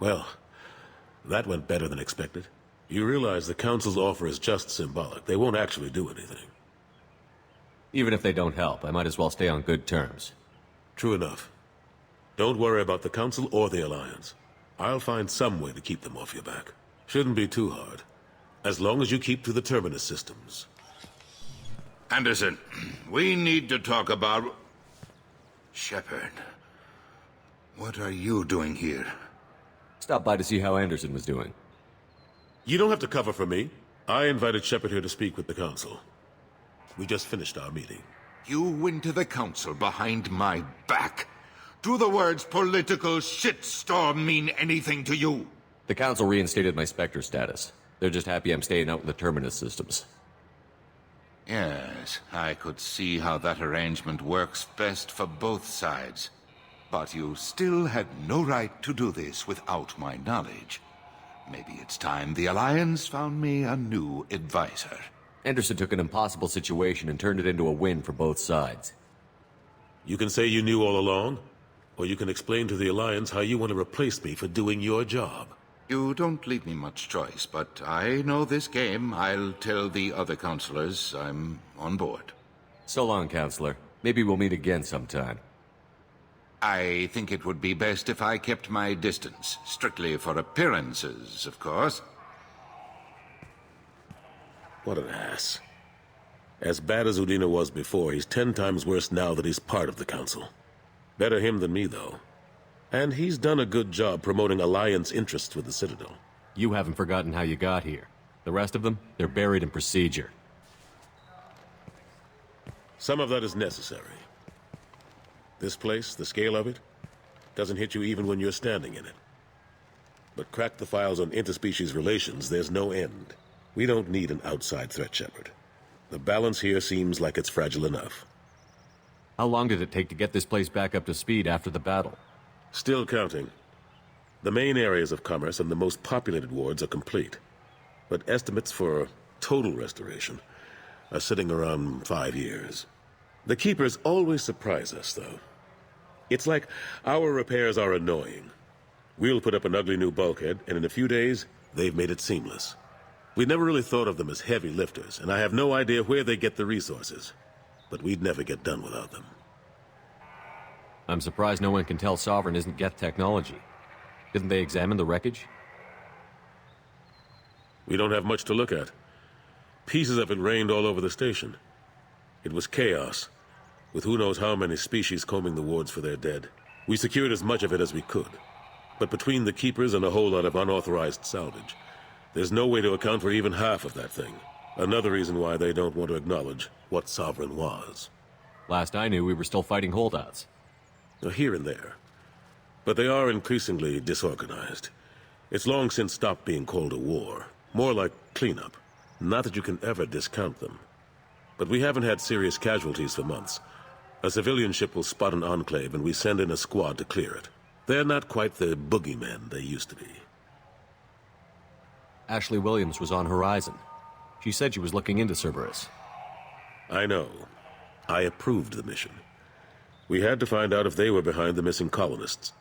Well, that went better than expected. You realize the Council's offer is just symbolic. They won't actually do anything. Even if they don't help, I might as well stay on good terms. True enough. Don't worry about the Council or the Alliance. I'll find some way to keep them off your back. Shouldn't be too hard. As long as you keep to the Terminus systems. Anderson, we need to talk about... Shepard. What are you doing here? Stopped by to see how Anderson was doing. You don't have to cover for me. I invited Shepard here to speak with the Council. We just finished our meeting. You went to the Council behind my back. Do the words political shitstorm mean anything to you? The Council reinstated my Spectre status. They're just happy I'm staying out in the Terminus systems. Yes, I could see how that arrangement works best for both sides. But you still had no right to do this without my knowledge. Maybe it's time the Alliance found me a new advisor. Anderson took an impossible situation and turned it into a win for both sides. You can say you knew all along, or you can explain to the Alliance how you want to replace me for doing your job. You don't leave me much choice, but I know this game. I'll tell the other counselors I'm on board. So long, Counselor. Maybe we'll meet again sometime. I think it would be best if I kept my distance. Strictly for appearances, of course. What an ass. As bad as Udina was before, he's 10 times worse now that he's part of the Council. Better him than me, though. And he's done a good job promoting Alliance interests with the Citadel. You haven't forgotten how you got here. The rest of them, they're buried in procedure. Some of that is necessary. This place, the scale of it, doesn't hit you even when you're standing in it. But crack the files on interspecies relations, there's no end. We don't need an outside threat, Shepard. The balance here seems like it's fragile enough. How long did it take to get this place back up to speed after the battle? Still counting. The main areas of commerce and the most populated wards are complete. But estimates for total restoration are sitting around 5 years. The Keepers always surprise us, though. It's like our repairs are annoying. We'll put up an ugly new bulkhead, and in a few days, they've made it seamless. We never really thought of them as heavy lifters, and I have no idea where they get the resources. But we'd never get done without them. I'm surprised no one can tell Sovereign isn't Geth technology. Didn't they examine the wreckage? We don't have much to look at. Pieces of it rained all over the station. It was chaos, with who knows how many species combing the wards for their dead. We secured as much of it as we could. But between the Keepers and a whole lot of unauthorized salvage, there's no way to account for even half of that thing. Another reason why they don't want to acknowledge what Sovereign was. Last I knew, we were still fighting holdouts. Here and there. But they are increasingly disorganized. It's long since stopped being called a war. More like cleanup. Not that you can ever discount them. But we haven't had serious casualties for months. A civilian ship will spot an enclave and we send in a squad to clear it. They're not quite the boogeymen they used to be. Ashley Williams was on Horizon. She said she was looking into Cerberus. I know. I approved the mission. We had to find out if they were behind the missing colonists.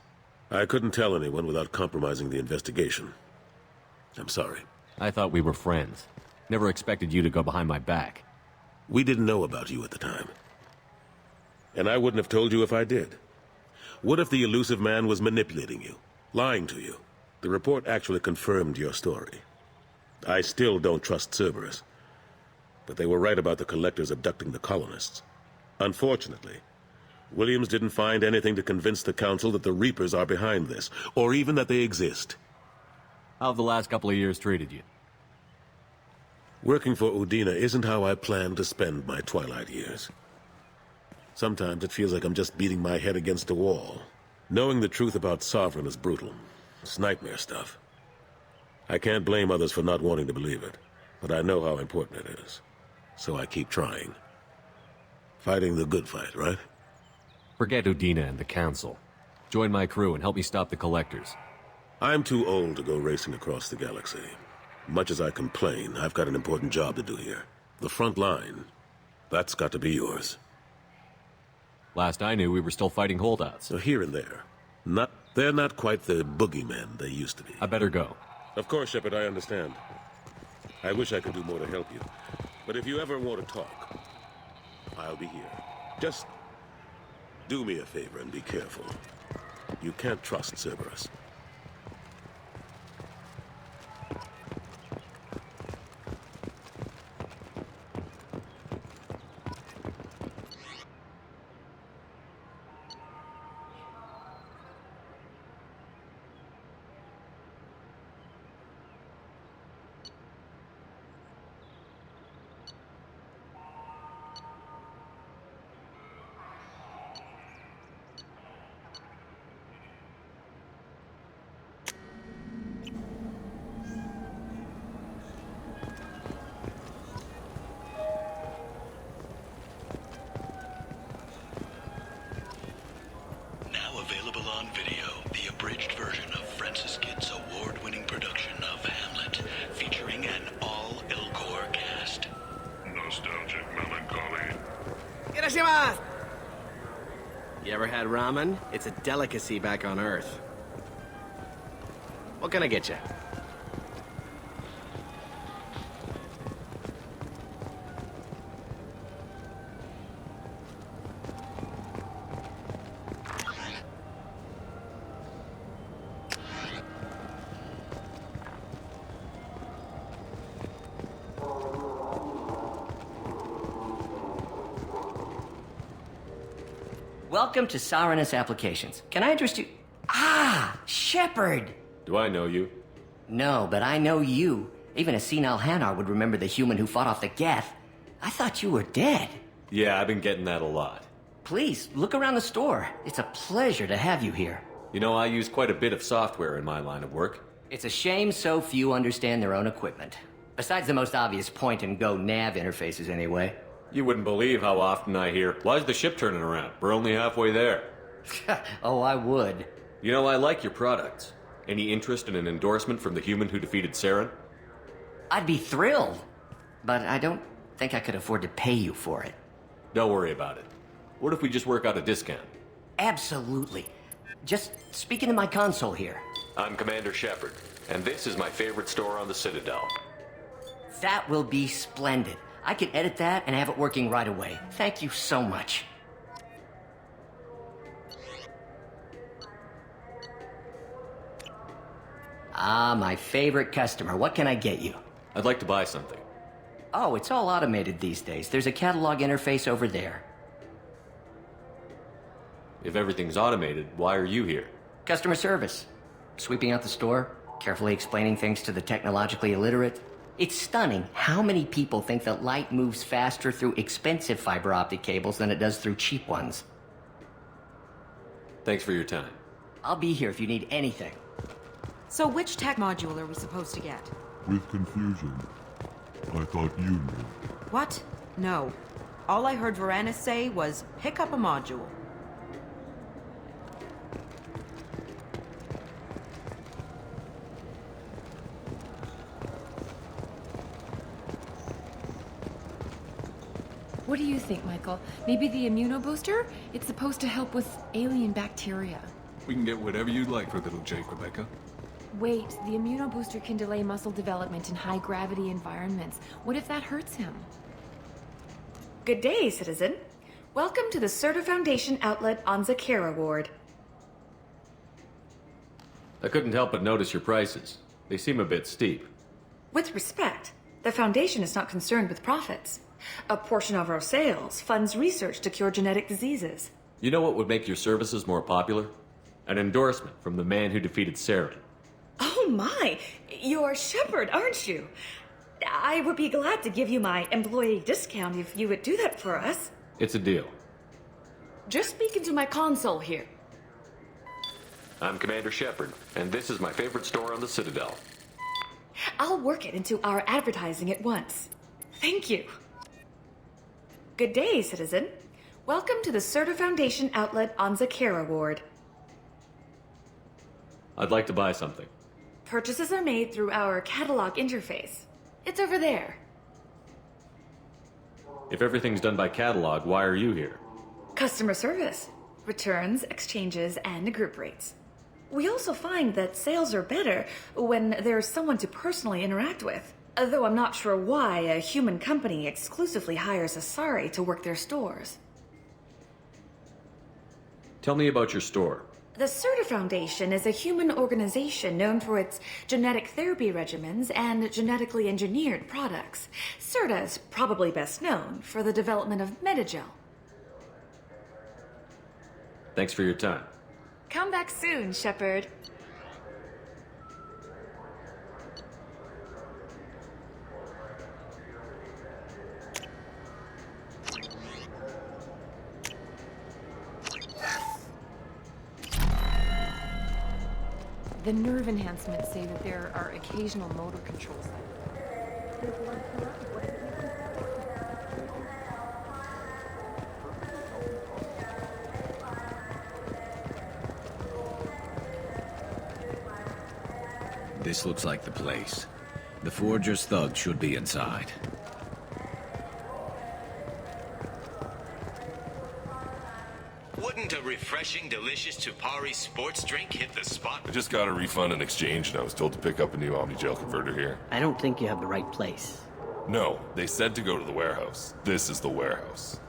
I couldn't tell anyone without compromising the investigation. I'm sorry. I thought we were friends. Never expected you to go behind my back. We didn't know about you at the time. And I wouldn't have told you if I did. What if the elusive man was manipulating you, lying to you? The report actually confirmed your story. I still don't trust Cerberus. But they were right about the Collectors abducting the colonists. Unfortunately, Williams didn't find anything to convince the Council that the Reapers are behind this, or even that they exist. How have the last couple of years treated you? Working for Udina isn't how I plan to spend my twilight years. Sometimes it feels like I'm just beating my head against a wall. Knowing the truth about Sovereign is brutal. It's nightmare stuff. I can't blame others for not wanting to believe it, but I know how important it is. So I keep trying. Fighting the good fight, right? Forget Udina and the Council. Join my crew and help me stop the Collectors. I'm too old to go racing across the galaxy. Much as I complain, I've got an important job to do here. The front line. That's got to be yours. Last I knew, we were still fighting holdouts. Here and there. Not They're not quite the boogeymen they used to be. I better go. Of course, Shepard, I understand. I wish I could do more to help you. But if you ever want to talk, I'll be here. Just do me a favor and be careful. You can't trust Cerberus. Now available on video, the abridged version of Francis Kidd's award-winning production of Hamlet, featuring an all-Elcor cast. Nostalgic melancholy. Irashimasu! You ever had ramen? It's a delicacy back on Earth. What can I get you? Welcome to Saranus Applications. Can I interest you? Ah, Shepard! Do I know you? No, but I know you. Even a senile Hanar would remember the human who fought off the Geth. I thought you were dead. Yeah, I've been getting that a lot. Please, look around the store. It's a pleasure to have you here. You know, I use quite a bit of software in my line of work. It's a shame so few understand their own equipment. Besides the most obvious point-and-go nav interfaces, anyway. You wouldn't believe how often I hear, "Why's the ship turning around? We're only halfway there." Oh, I would. You know, I like your products. Any interest in an endorsement from the human who defeated Saren? I'd be thrilled. But I don't think I could afford to pay you for it. Don't worry about it. What if we just work out a discount? Absolutely. Just speak into my console here. I'm Commander Shepard, and this is my favorite store on the Citadel. That will be splendid. I can edit that and have it working right away. Thank you so much. Ah, my favorite customer. What can I get you? I'd like to buy something. Oh, it's all automated these days. There's a catalog interface over there. If everything's automated, why are you here? Customer service. Sweeping out the store, carefully explaining things to the technologically illiterate. It's stunning how many people think that light moves faster through expensive fiber optic cables than it does through cheap ones. Thanks for your time. I'll be here if you need anything. So which tech module are we supposed to get? With confusion. I thought you knew. What? No. All I heard Varanus say was, pick up a module. What do you think, Michael? Maybe the immunobooster? It's supposed to help with alien bacteria. We can get whatever you'd like for little Jake, Rebecca. Wait, the immunobooster can delay muscle development in high-gravity environments. What if that hurts him? Good day, citizen. Welcome to the Certa Foundation outlet on Zakera Ward. I couldn't help but notice your prices. They seem a bit steep. With respect, the Foundation is not concerned with profits. A portion of our sales funds research to cure genetic diseases. You know what would make your services more popular? An endorsement from the man who defeated Saren. Oh my! You're Shepard, aren't you? I would be glad to give you my employee discount if you would do that for us. It's a deal. Just speak into my console here. I'm Commander Shepard, and this is my favorite store on the Citadel. I'll work it into our advertising at once. Thank you. Good day, citizen. Welcome to the Certa Foundation outlet on Zakera Ward. I'd like to buy something. Purchases are made through our catalog interface. It's over there. If everything's done by catalog, why are you here? Customer service. Returns, exchanges, and group rates. We also find that sales are better when there's someone to personally interact with. Though I'm not sure why a human company exclusively hires Asari to work their stores. Tell me about your store. The Serta Foundation is a human organization known for its genetic therapy regimens and genetically engineered products. Serta is probably best known for the development of Metagel. Thanks for your time. Come back soon, Shepard. The nerve enhancements say that there are occasional motor controls. This looks like the place. The Forger's thugs should be inside. Wouldn't a refreshing, delicious Tupari sports drink hit the spot? I just got a refund and exchange, and I was told to pick up a new Omnigel converter here. I don't think you have the right place. No, they said to go to the warehouse. This is the warehouse.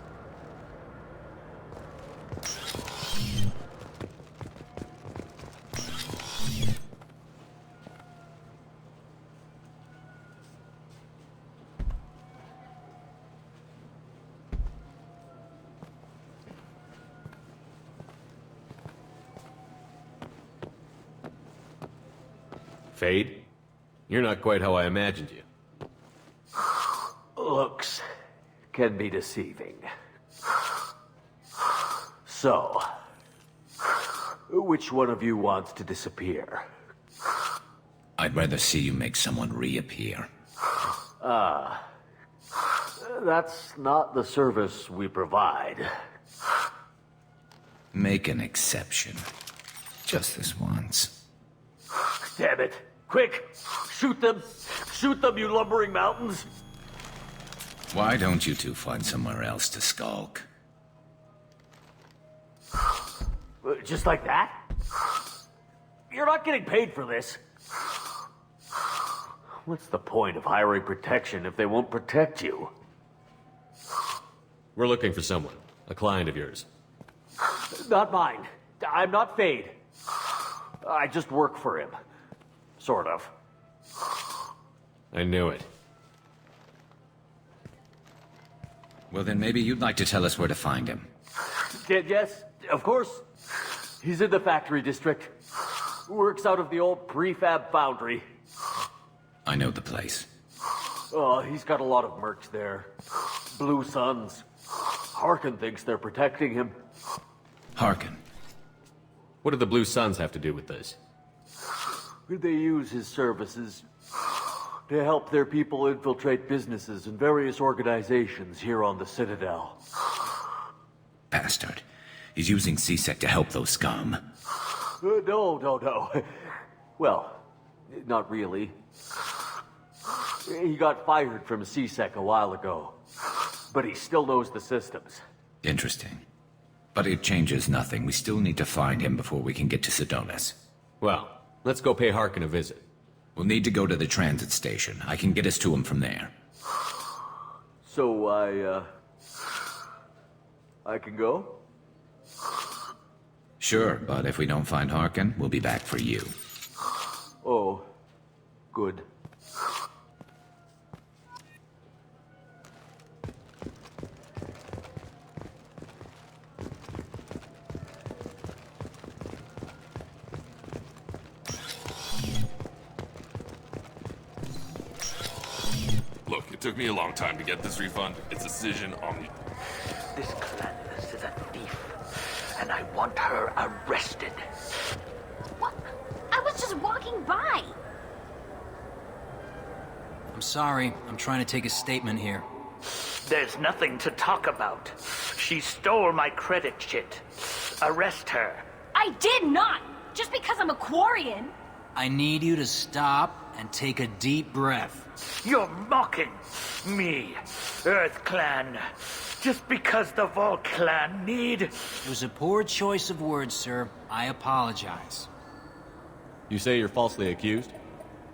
Fade? You're not quite how I imagined you. Looks can be deceiving. So, which one of you wants to disappear? I'd rather see you make someone reappear. That's not the service we provide. Make an exception. Just this once. Damn it. Quick! Shoot them! Shoot them, you lumbering mountains! Why don't you two find somewhere else to skulk? Just like that? You're not getting paid for this. What's the point of hiring protection if they won't protect you? We're looking for someone. A client of yours. Not mine. I'm not Fade. I just work for him. Sort of. I knew it. Well, then maybe you'd like to tell us where to find him. Yes, of course. He's in the factory district. Works out of the old prefab foundry. I know the place. Oh, he's got a lot of mercs there. Blue Suns. Harkin thinks they're protecting him. Harkin? What do the Blue Suns have to do with this? They use his services to help their people infiltrate businesses and various organizations here on the Citadel. Bastard. He's using CSEC to help those scum. No. Well, not really. He got fired from CSEC a while ago, but he still knows the systems. Interesting. But it changes nothing. We still need to find him before we can get to Sedonis. Well, let's go pay Harkin a visit. We'll need to go to the transit station. I can get us to him from there. So I can go? Sure, but if we don't find Harkin, we'll be back for you. Oh, good. Look, it took me a long time to get this refund. It's decision on me. This Clandis is a thief, and I want her arrested. What? I was just walking by. I'm sorry. I'm trying to take a statement here. There's nothing to talk about. She stole my credit shit. Arrest her. I did not! Just because I'm a Quarian. I need you to stop and take a deep breath. You're mocking me, Earth Clan. Just because the Vault Clan need... It was a poor choice of words, sir. I apologize. You say you're falsely accused?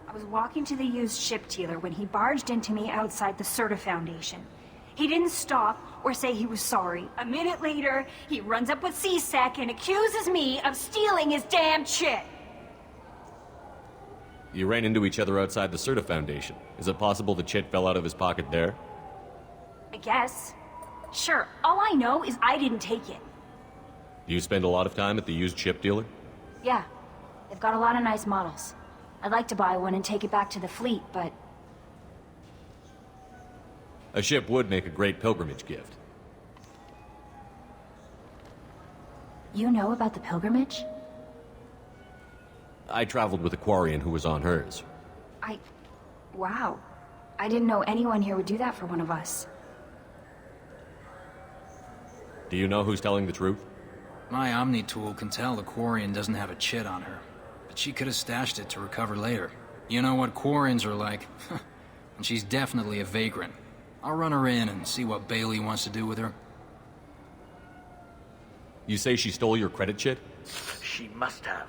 I was walking to the used ship dealer when he barged into me outside the Serta Foundation. He didn't stop or say he was sorry. A minute later, he runs up with C-Sec and accuses me of stealing his damn chit. You ran into each other outside the Serta Foundation. Is it possible the chit fell out of his pocket there? I guess. Sure, all I know is I didn't take it. Do you spend a lot of time at the used ship dealer? Yeah, they've got a lot of nice models. I'd like to buy one and take it back to the fleet, but... A ship would make a great pilgrimage gift. You know about the pilgrimage? I traveled with a Quarian who was on hers. Wow. I didn't know anyone here would do that for one of us. Do you know who's telling the truth? My Omni tool can tell the Quarian doesn't have a chit on her, but she could have stashed it to recover later. You know what Quarians are like. And she's definitely a vagrant. I'll run her in and see what Bailey wants to do with her. You say she stole your credit chit? She must have.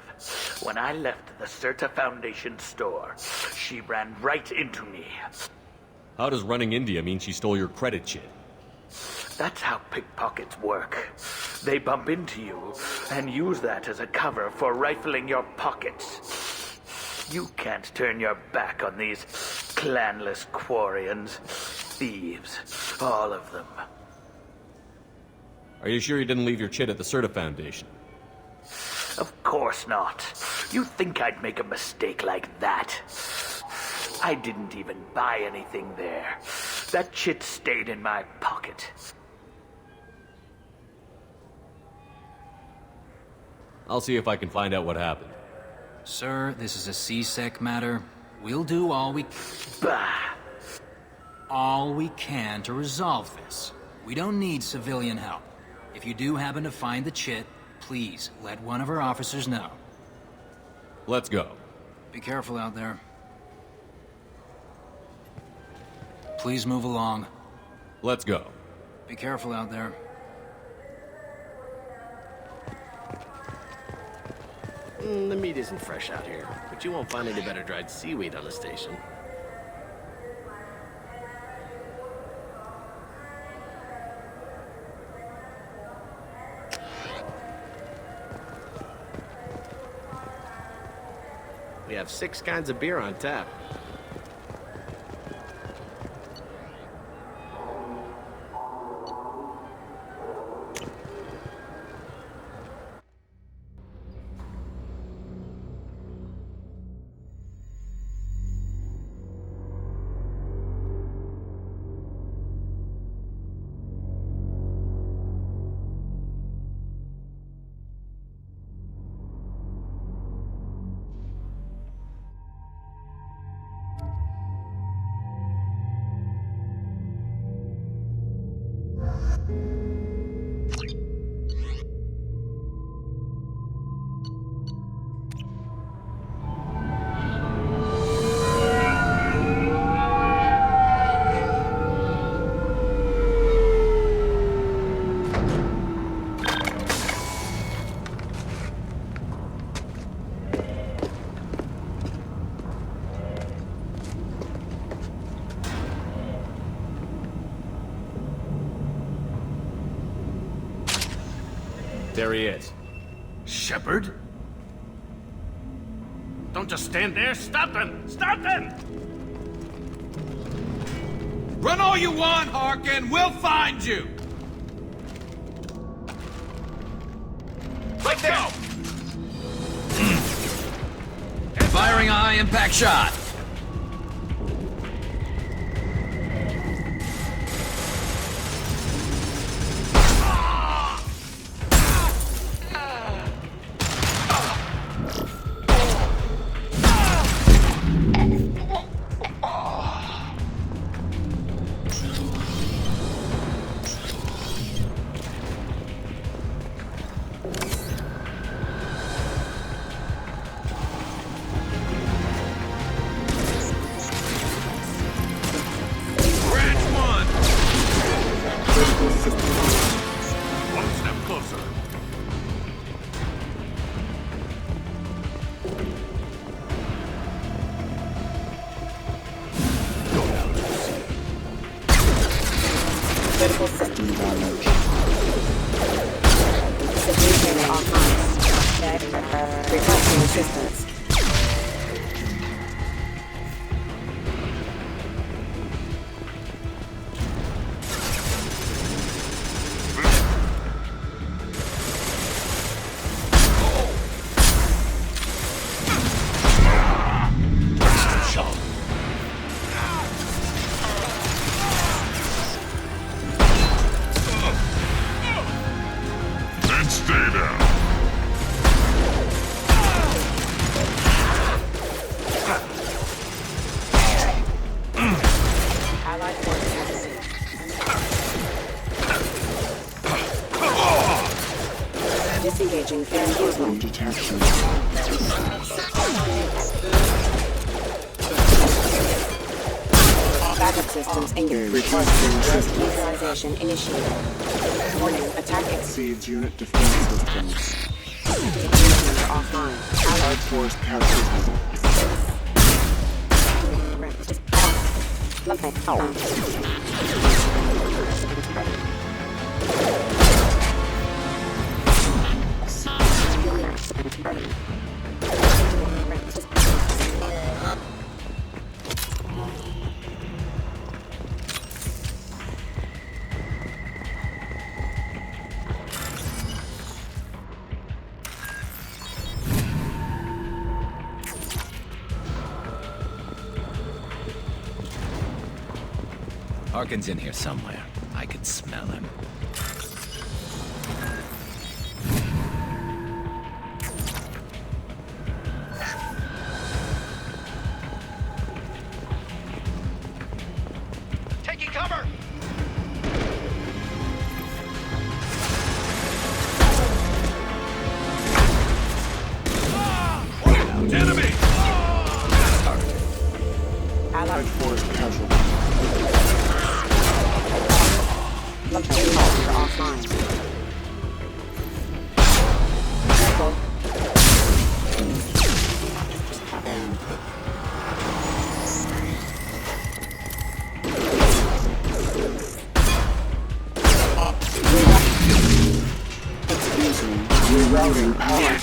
When I left the Serta Foundation store, she ran right into me. How does running into you mean she stole your credit chit? That's how pickpockets work. They bump into you and use that as a cover for rifling your pockets. You can't turn your back on these clanless Quarians. Thieves, all of them. Are you sure you didn't leave your chit at the Serta Foundation? Of course not. You think I'd make a mistake like that? I didn't even buy anything there. That chit stayed in my pocket. I'll see if I can find out what happened. Sir, this is a C-Sec matter. We'll do all we... Bah! All we can to resolve this. We don't need civilian help. If you do happen to find the chit, please let one of our officers know. Let's go. Be careful out there. Please move along. Let's go. Be careful out there. The meat isn't fresh out here, but you won't find any better dried seaweed on the station. We have 6 kinds of beer on tap. There he is. Shepard? Don't just stand there. Stop them! Stop them! Run all you want, Harkin. We'll find you. Let's go! Firing a high-impact shot. Critical system damage. Security camera offline. Requesting assistance. And stay down. Allied forces have received. Disengaging fan movement detection. Backup systems engaged. Requesting neutralization initiated. Warning, attack exceeds unit defense systems. Security offline. Allied force captured. Harkin's in here somewhere. I could smell him. Taking cover! Enemy! Allied force casualty. Offline. Excuse me. Rerouting power.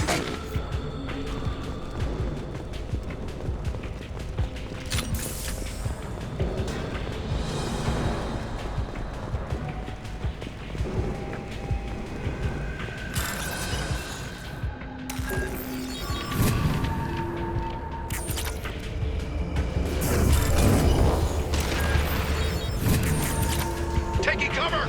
Taking cover!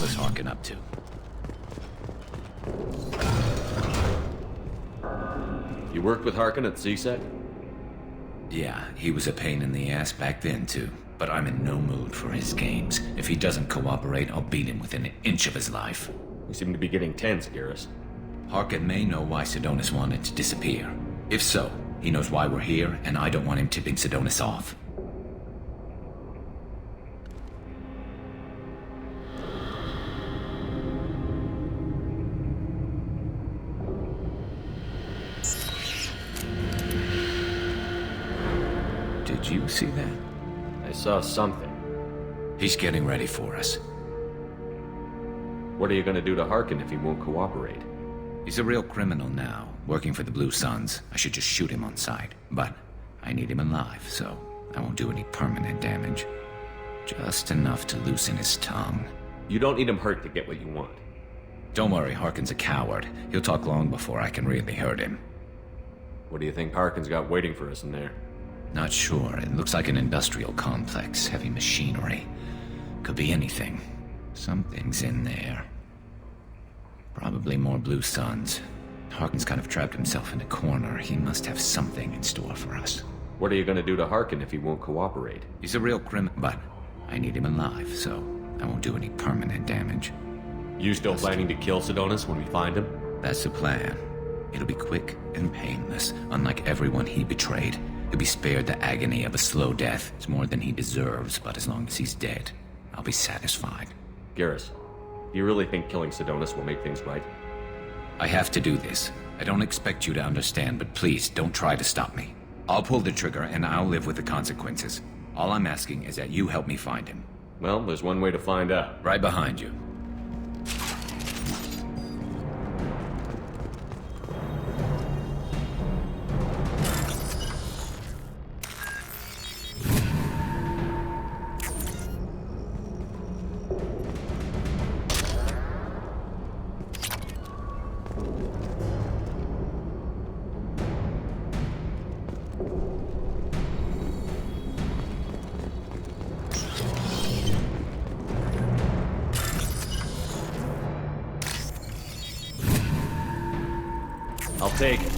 is Harkin up to? You worked with Harkin at CSEC? Yeah, he was a pain in the ass back then, too. But I'm in no mood for his games. If he doesn't cooperate, I'll beat him within an inch of his life. We seem to be getting tense, Garrus. Harkin may know why Sidonis wanted to disappear. If so, he knows why we're here, and I don't want him tipping Sidonis off. Did you see that? I saw something. He's getting ready for us. What are you gonna do to Harkin if he won't cooperate? He's a real criminal now, working for the Blue Suns. I should just shoot him on sight. But I need him alive, so I won't do any permanent damage. Just enough to loosen his tongue. You don't need him hurt to get what you want. Don't worry, Harkin's a coward. He'll talk long before I can really hurt him. What do you think Harkin's got waiting for us in there? Not sure. It looks like an industrial complex, heavy machinery. Could be anything. Something's in there. Probably more Blue Suns. Harkin's kind of trapped himself in a corner. He must have something in store for us. What are you gonna do to Harkin if he won't cooperate? He's a real criminal, but I need him alive, so I won't do any permanent damage. You still planning to kill Sidonis when we find him? That's the plan. It'll be quick and painless, unlike everyone he betrayed. He'll be spared the agony of a slow death. It's more than he deserves, but as long as he's dead, I'll be satisfied. Garrus, do you really think killing Sidonis will make things right? I have to do this. I don't expect you to understand, but please don't try to stop me. I'll pull the trigger and I'll live with the consequences. All I'm asking is that you help me find him. Well, there's one way to find out. Right behind you. I'll take it.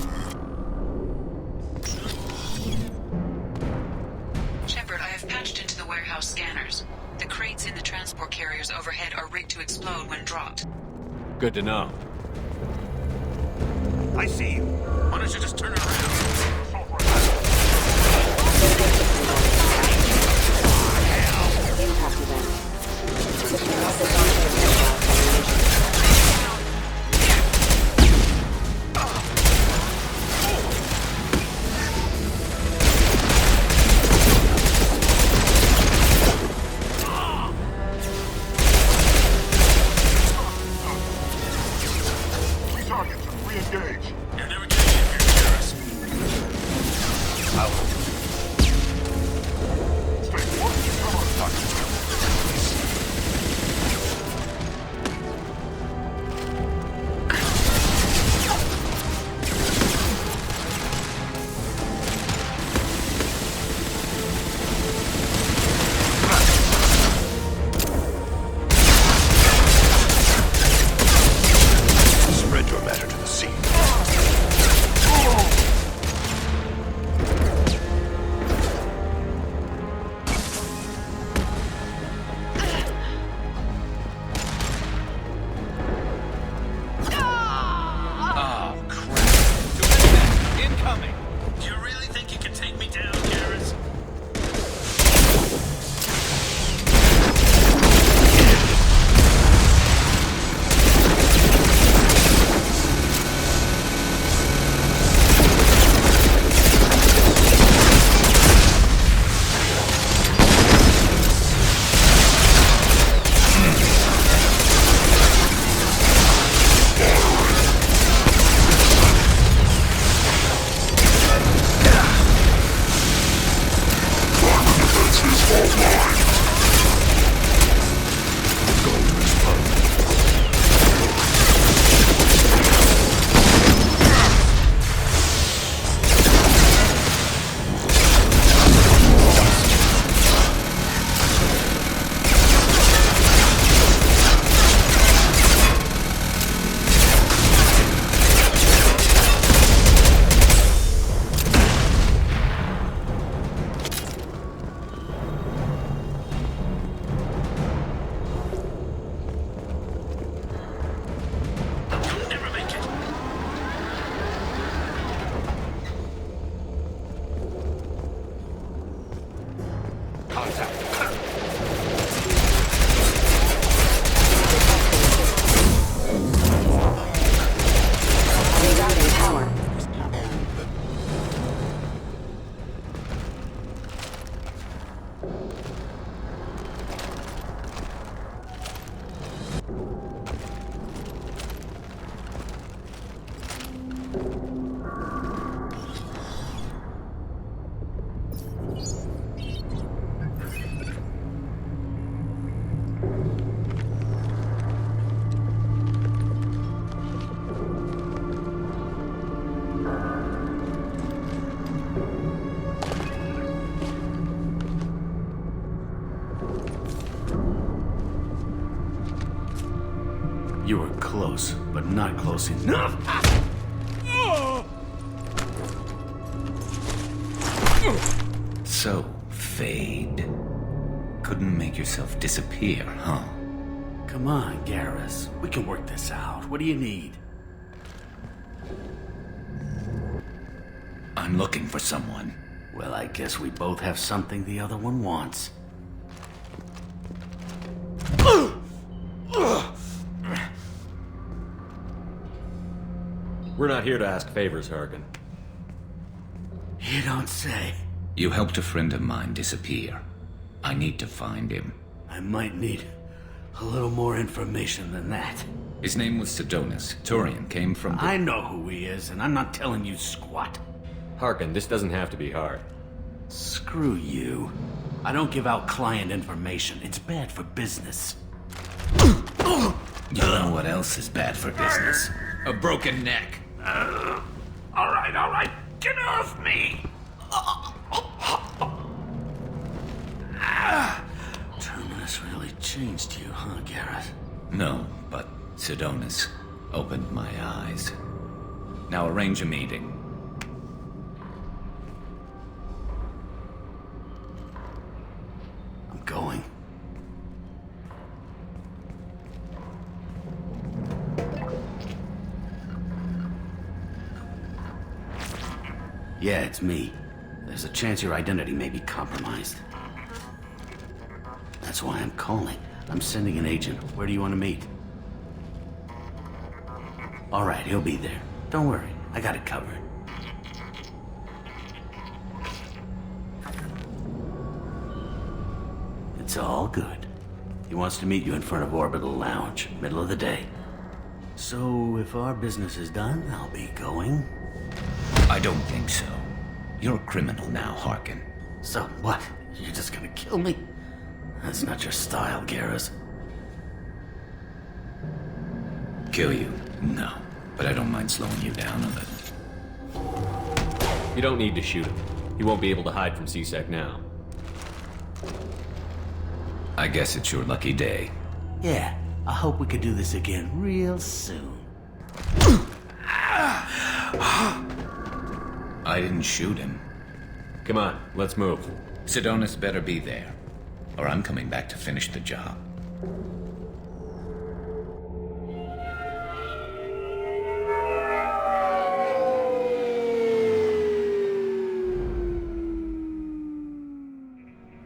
Shepard, I have patched into the warehouse scanners. The crates in the transport carriers overhead are rigged to explode when dropped. Good to know. I see you. Why don't you just turn it around? Rerouting power. You were close, but not close enough. So, Fade. Couldn't make yourself disappear, huh? Come on, Garrus. We can work this out. What do you need? I'm looking for someone. Well, I guess we both have something the other one wants. We're not here to ask favors, Harkin. You don't say. You helped a friend of mine disappear. I need to find him. I might need a little more information than that. His name was Sidonis. Turian came from the... I know who he is, and I'm not telling you squat. Harkin, this doesn't have to be hard. Screw you. I don't give out client information. It's bad for business. You know what else is bad for business? A broken neck. All right. Get off me! Terminus really changed you, huh, Garrett? No, but Sidonis opened my eyes. Now arrange a meeting. I'm going. Yeah, it's me. There's a chance your identity may be compromised. That's why I'm calling. I'm sending an agent. Where do you want to meet? All right, he'll be there. Don't worry, I got it covered. It's all good. He wants to meet you in front of Orbital Lounge, middle of the day. So, if our business is done, I'll be going. I don't think so. You're a criminal now, Harkin. So what? You're just gonna kill me? That's not your style, Garrus. Kill you? No. But I don't mind slowing you down a little. You don't need to shoot him. He won't be able to hide from C-Sec now. I guess it's your lucky day. Yeah, I hope we could do this again real soon. I didn't shoot him. Come on, let's move. Sidonis better be there, or I'm coming back to finish the job.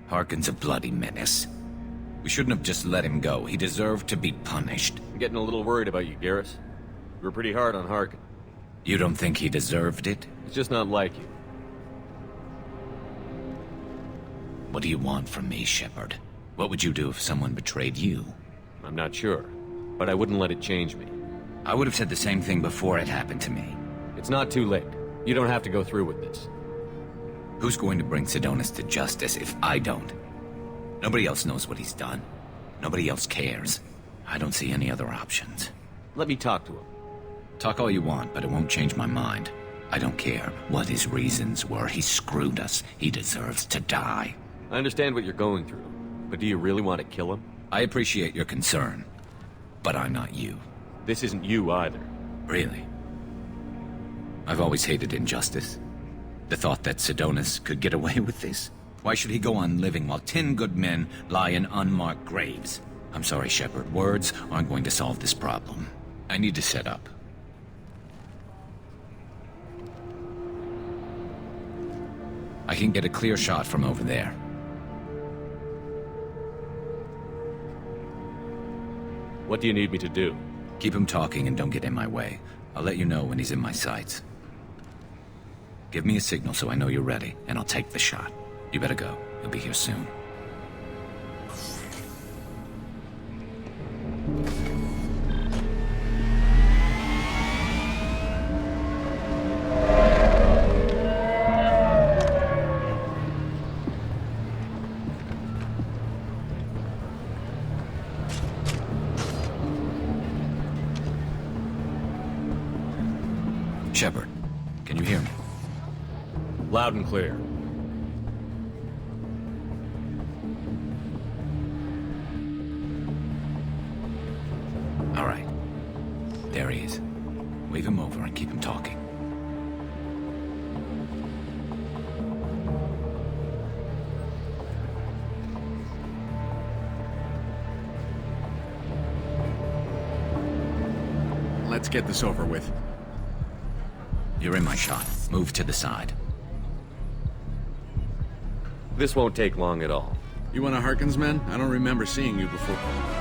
Harkin's a bloody menace. We shouldn't have just let him go. He deserved to be punished. I'm getting a little worried about you, Garrus. You were pretty hard on Harkin. You don't think he deserved it? It's just not like you. What do you want from me, Shepard? What would you do if someone betrayed you? I'm not sure, but I wouldn't let it change me. I would have said the same thing before it happened to me. It's not too late. You don't have to go through with this. Who's going to bring Sidonis to justice if I don't? Nobody else knows what he's done. Nobody else cares. I don't see any other options. Let me talk to him. Talk all you want, but it won't change my mind. I don't care what his reasons were. He screwed us. He deserves to die. I understand what you're going through, but do you really want to kill him? I appreciate your concern, but I'm not you. This isn't you either. Really? I've always hated injustice. The thought that Sidonis could get away with this? Why should he go on living while 10 good men lie in unmarked graves? I'm sorry, Shepard. Words aren't going to solve this problem. I need to set up. I can get a clear shot from over there. What do you need me to do? Keep him talking and don't get in my way. I'll let you know when he's in my sights. Give me a signal so I know you're ready, and I'll take the shot. You better go. He'll be here soon. Shepard, can you hear me? Loud and clear. All right. There he is. Wave him over and keep him talking. Let's get this over with. You're in my shot. Move to the side. This won't take long at all. You one of Harkin's men? I don't remember seeing you before.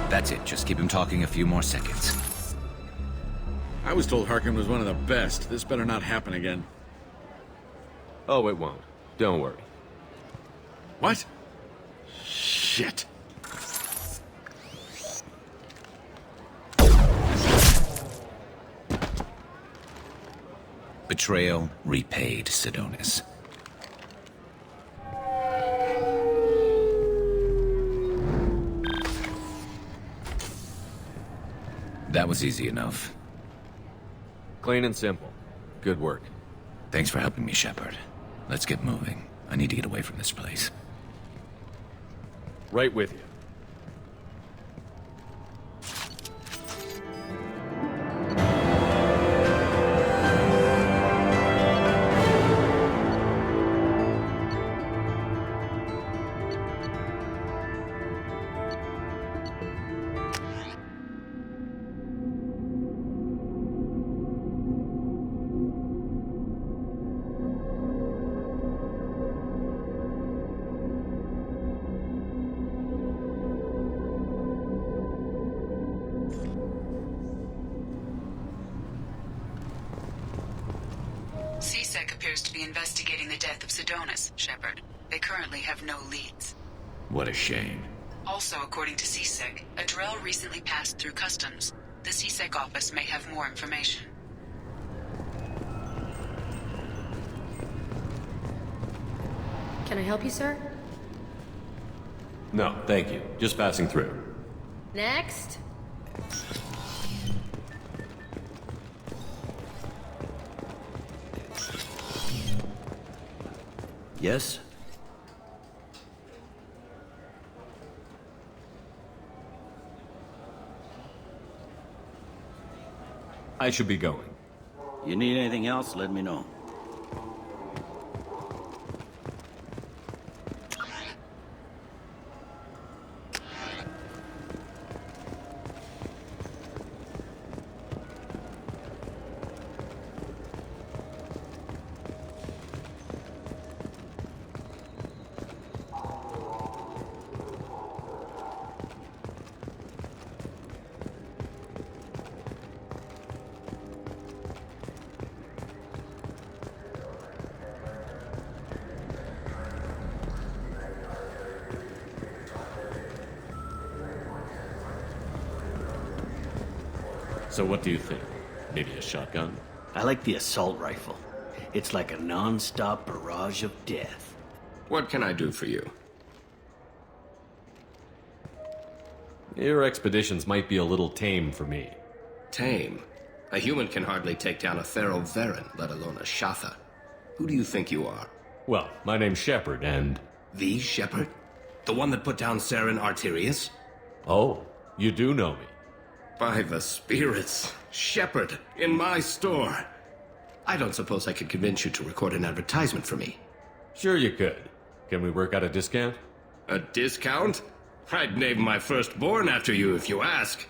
That's it. Just keep him talking a few more seconds. I was told Harkin was one of the best. This better not happen again. Oh, it won't. Don't worry. What? Shit. Betrayal repaid, Sidonis. That was easy enough. Clean and simple. Good work. Thanks for helping me, Shepard. Let's get moving. I need to get away from this place. Right with you. CSEC appears to be investigating the death of Sidonis, Shepard. They currently have no leads. What a shame. Also, according to CSEC, a drill recently passed through customs. The CSEC office may have more information. Can I help you, sir? No, thank you. Just passing through. Next. Yes? I should be going. You need anything else, let me know. So what do you think? Maybe a shotgun? I like the assault rifle. It's like a non-stop barrage of death. What can I do for you? Your expeditions might be a little tame for me. Tame? A human can hardly take down a Thero Varen, let alone a Shatha. Who do you think you are? Well, my name's Shepard, and... The Shepard? The one that put down Saren Arterius? Oh, you do know me. By the spirits. Shepard, in my store. I don't suppose I could convince you to record an advertisement for me. Sure you could. Can we work out a discount? A discount? I'd name my firstborn after you if you ask.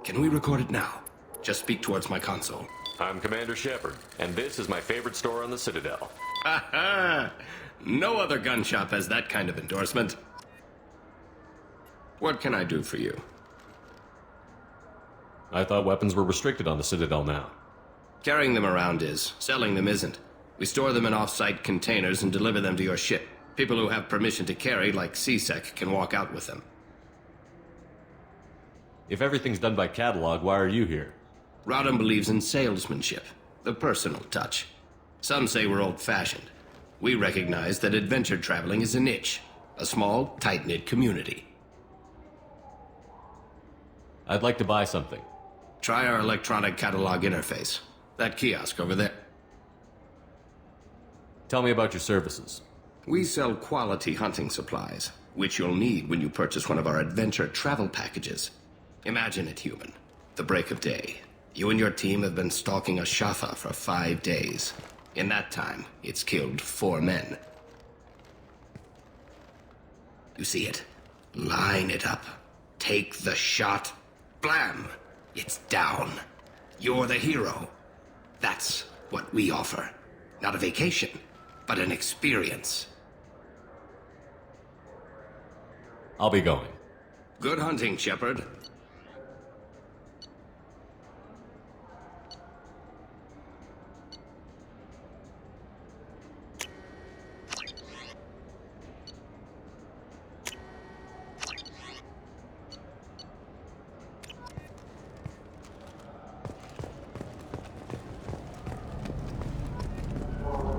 Can we record it now? Just speak towards my console. I'm Commander Shepard, and this is my favorite store on the Citadel. Ha ha! No other gun shop has that kind of endorsement. What can I do for you? I thought weapons were restricted on the Citadel now. Carrying them around is. Selling them isn't. We store them in off-site containers and deliver them to your ship. People who have permission to carry, like CSEC, can walk out with them. If everything's done by catalog, why are you here? Rodham believes in salesmanship, the personal touch. Some say we're old-fashioned. We recognize that adventure traveling is a niche, a small, tight-knit community. I'd like to buy something. Try our electronic catalog interface. That kiosk over there. Tell me about your services. We sell quality hunting supplies, which you'll need when you purchase one of our adventure travel packages. Imagine it, human. The break of day. You and your team have been stalking a Shafa for 5 days. In that time, it's killed 4 men. You see it? Line it up. Take the shot. Blam! It's down. You're the hero. That's what we offer. Not a vacation, but an experience. I'll be going. Good hunting, Shepard.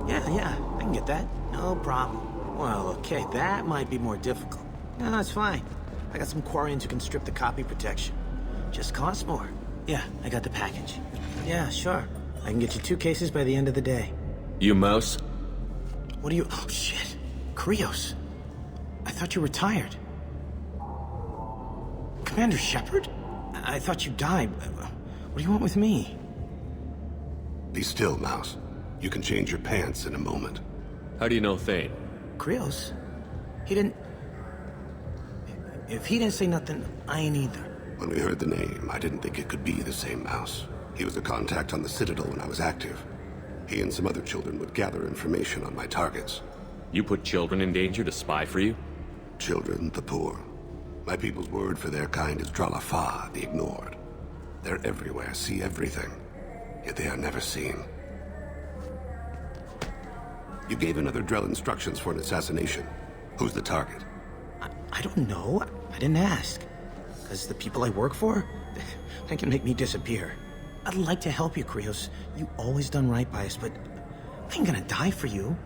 Yeah, I can get that. No problem. Well, okay, that might be more difficult. No, it's fine. I got some Quarians who can strip the copy protection. Just costs more. Yeah, I got the package. Yeah, sure. I can get you 2 cases by the end of the day. You mouse? What do you... Oh, shit. Krios. I thought you retired. Commander Shepard? I thought you died. What do you want with me? Be still, Mouse. You can change your pants in a moment. How do you know Thane? Krios? He didn't... If he didn't say nothing, I ain't either. When we heard the name, I didn't think it could be the same Mouse. He was a contact on the Citadel when I was active. He and some other children would gather information on my targets. You put children in danger to spy for you? Children, the poor. My people's word for their kind is Dralafa, the ignored. They're everywhere, see everything. Yet they are never seen. You gave another Drell instructions for an assassination. Who's the target? I don't know. I didn't ask. Because the people I work for, they can make me disappear. I'd like to help you, Krios. You always done right by us, but I ain't gonna die for you.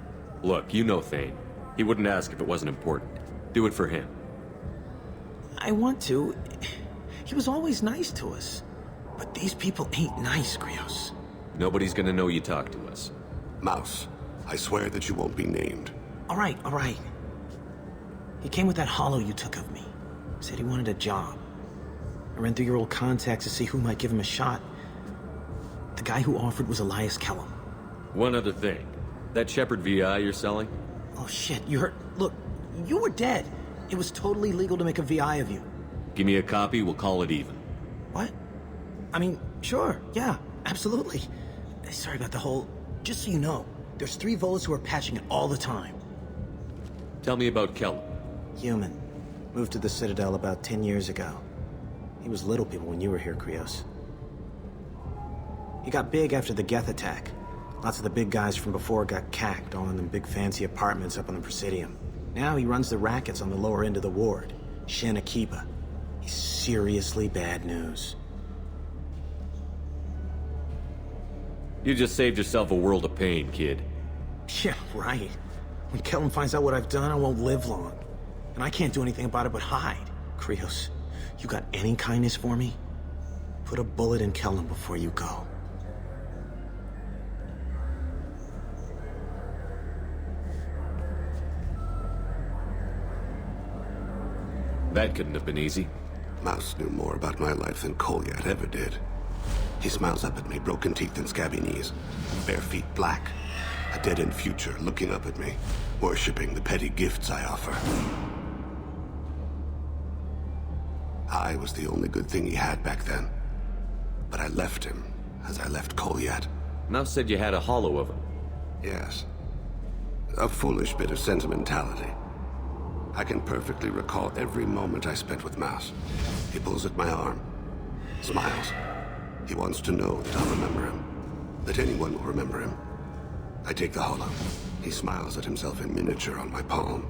Look, you know Thane. He wouldn't ask if it wasn't important. Do it for him. I want to. He was always nice to us. But these people ain't nice, Krios. Nobody's gonna know you talked to us. Mouse, I swear that you won't be named. All right. He came with that hollow you took of me. Said he wanted a job. I ran through your old contacts to see who might give him a shot. The guy who offered was Elias Kellum. One other thing. That Shepard VI you're selling? Oh shit, you heard... Look, you were dead. It was totally legal to make a VI of you. Give me a copy, we'll call it even. What? I mean, sure, yeah, absolutely. Sorry about the whole... Just so you know, there's 3 Volus who are patching it all the time. Tell me about Kellum. Human. Moved to the Citadel about 10 years ago. He was little people when you were here, Krios. He got big after the Geth attack. Lots of the big guys from before got cacked, all in them big fancy apartments up on the Presidium. Now he runs the rackets on the lower end of the ward, Shin Akiba. He's seriously bad news. You just saved yourself a world of pain, kid. Yeah, right. When Kellum finds out what I've done, I won't live long. And I can't do anything about it but hide. Krios, you got any kindness for me? Put a bullet in Kellum before you go. That couldn't have been easy. Mouse knew more about my life than Kolyat ever did. He smiles up at me, broken teeth and scabby knees. Bare feet black. A dead-end future looking up at me, worshipping the petty gifts I offer. I was the only good thing he had back then. But I left him, as I left Kolyat. Mouse said you had a hollow of him. Yes. A foolish bit of sentimentality. I can perfectly recall every moment I spent with Mouse. He pulls at my arm, smiles, He wants to know that I'll remember him. That anyone will remember him. I take the holo. He smiles at himself in miniature on my palm.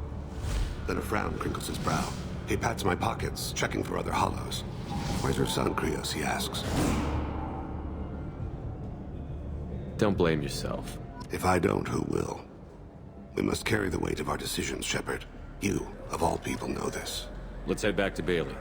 Then a frown crinkles his brow. He pats my pockets, checking for other holos. Where's her son, Krios, he asks. Don't blame yourself. If I don't, who will? We must carry the weight of our decisions, Shepard. You, of all people, know this. Let's head back to Bailey.